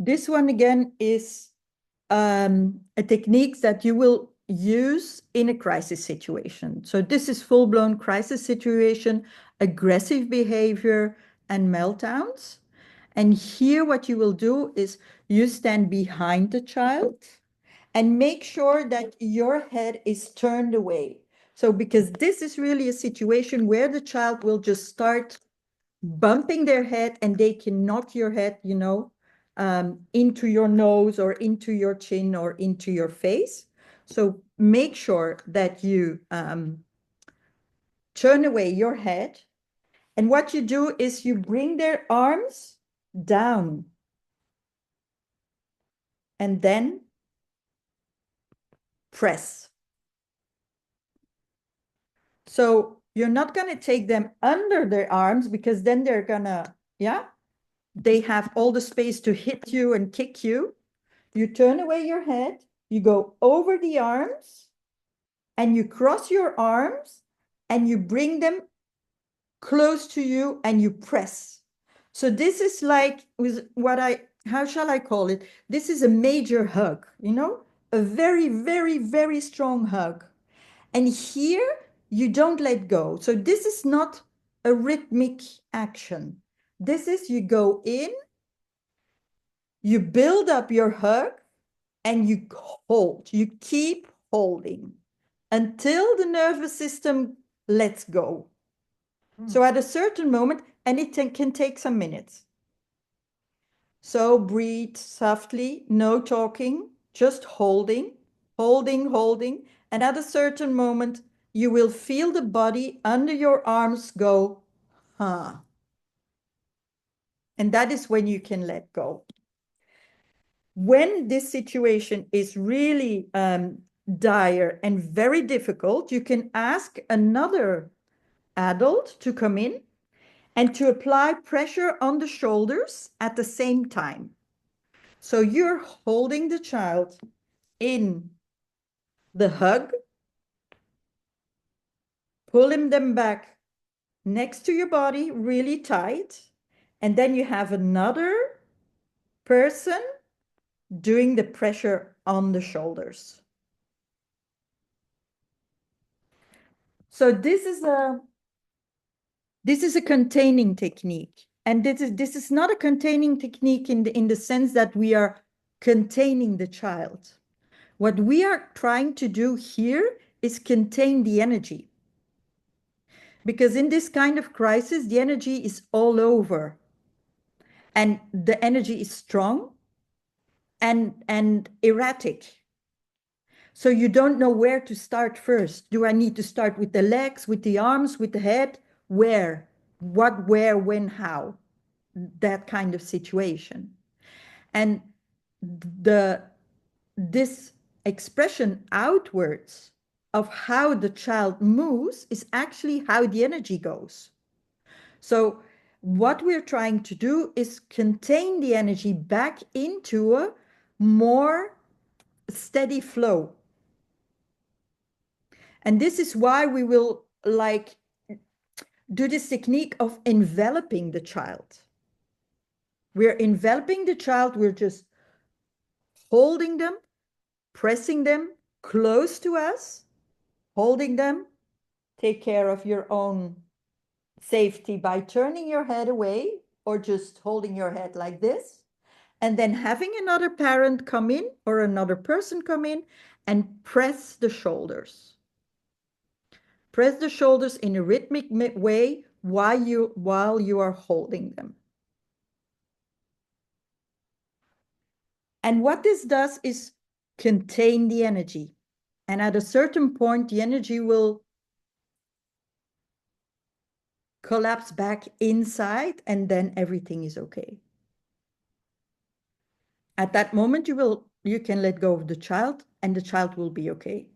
This one again is a technique that you will use in a crisis situation. So this is full-blown crisis situation, aggressive behavior, and meltdowns. And here what you will do is you stand behind the child and make sure that your head is turned away. So because this is really a situation where the child will just start bumping their head and they can knock your head, into your nose or into your chin or into your face. So make sure that you turn away your head. And what you do is you bring their arms down and then press. So you're not going to take them under their arms because then they're going to, they have all the space to hit you and kick you. You turn away your head, you go over the arms, and you cross your arms, and you bring them close to you, and you press. So this is like with how shall I call it? This is a major hug, a very, very, very strong hug. And here you don't let go. So this is not a rhythmic action. This is you go in, you build up your hug, and you hold. You keep holding until the nervous system lets go. So at a certain moment, and it can take some minutes. So breathe softly, no talking, just holding, holding, holding. And at a certain moment, you will feel the body under your arms go, huh. And that is when you can let go. When this situation is really dire and very difficult, you can ask another adult to come in and to apply pressure on the shoulders at the same time. So you're holding the child in the hug, pulling them back next to your body really tight, and then you have another person doing the pressure on the shoulders. So this is a containing technique, and this is not a containing technique in the sense that we are containing the child. What we are trying to do here is contain the energy. Because in this kind of crisis, the energy is all over. And the energy is strong and erratic. So you don't know where to start first. Do I need to start with the legs, with the arms, with the head? Where? What, where, when, how? That kind of situation. And this expression outwards of how the child moves is actually how the energy goes. So what we're trying to do is contain the energy back into a more steady flow. And this is why we will do this technique of enveloping the child. We're enveloping the child, we're just holding them, pressing them close to us, holding them. Take care of your own safety by turning your head away or just holding your head like this. And then having another parent come in or another person come in and press the shoulders. Press the shoulders in a rhythmic way while you are holding them. And what this does is contain the energy. And at a certain point, the energy will collapse back inside, and then everything is okay. At that moment, you can let go of the child, and the child will be okay.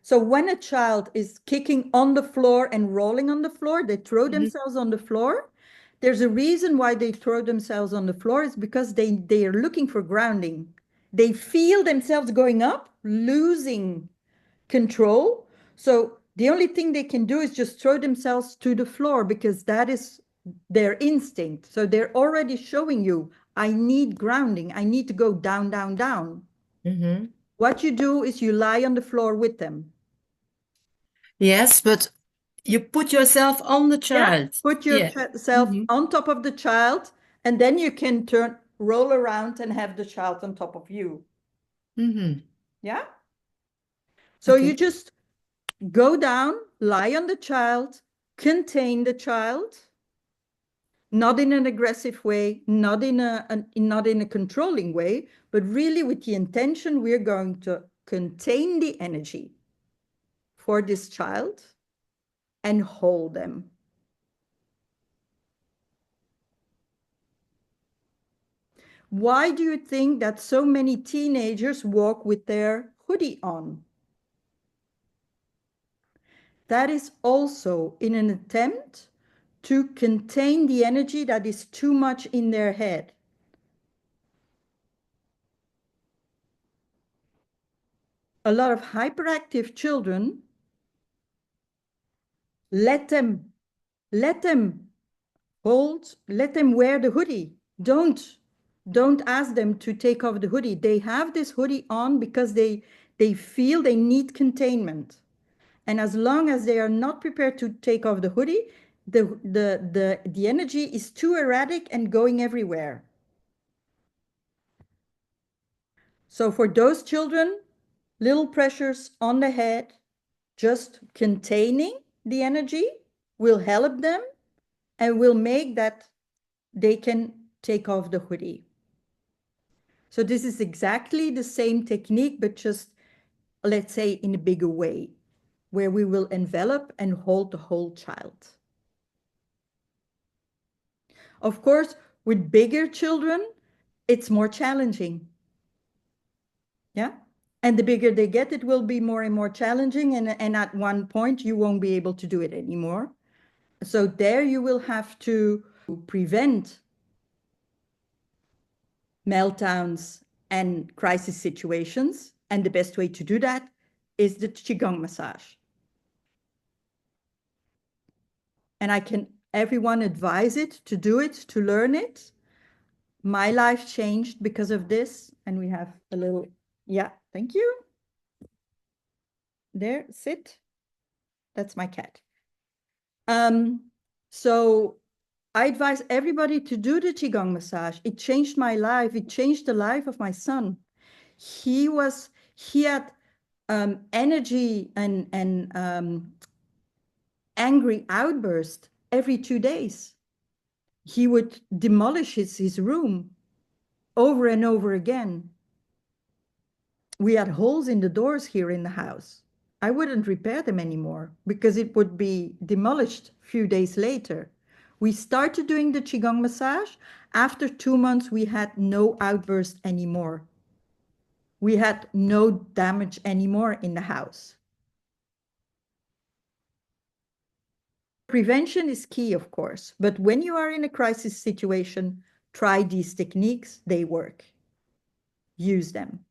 So when a child is kicking on the floor and rolling on the floor, they throw themselves on the floor. There's a reason why they throw themselves on the floor. Is because they are looking for grounding. They feel themselves going up, losing control. So the only thing they can do is just throw themselves to the floor because that is their instinct. So they're already showing you, I need grounding. I need to go down, down, down. Mm-hmm. What you do is you lie on the floor with them. Yes, but you put yourself on the Yeah, child. put Yeah. yourself Mm-hmm. on top of the child, and then you can roll around and have the child on top of you. Mm-hmm. Yeah. So you Okay. just go down, lie on the child, contain the child, not in an aggressive way, not in a controlling way, but really with the intention we're going to contain the energy for this child and hold them. Why do you think that so many teenagers walk with their hoodie on? That is also in an attempt to contain the energy that is too much in their head. A lot of hyperactive children, let them let them wear the hoodie. Don't ask them to take off the hoodie. They have this hoodie on because they feel they need containment. And as long as they are not prepared to take off the hoodie, the energy is too erratic and going everywhere. So for those children, little pressures on the head, just containing the energy will help them and will make that they can take off the hoodie. So this is exactly the same technique, but just, let's say, in a bigger way, where we will envelop and hold the whole child. Of course, with bigger children, it's more challenging. Yeah. And the bigger they get, it will be more and more challenging. And at one point, you won't be able to do it anymore. So there you will have to prevent meltdowns and crisis situations. And the best way to do that is the Qigong massage. And I can everyone advise it, to do it, to learn it. My life changed because of this. And we have a little, yeah, thank you. There, sit. That's my cat. So I advise everybody to do the Qigong massage. It changed my life. It changed the life of my son. He had energy and angry outburst every 2 days. He would demolish his room over and over again. We had holes in the doors here in the house. I wouldn't repair them anymore because it would be demolished a few days later. We started doing the Qigong massage. After 2 months, we had no outburst anymore. We had no damage anymore in the house. Prevention is key, of course, but when you are in a crisis situation, try these techniques. They work. Use them.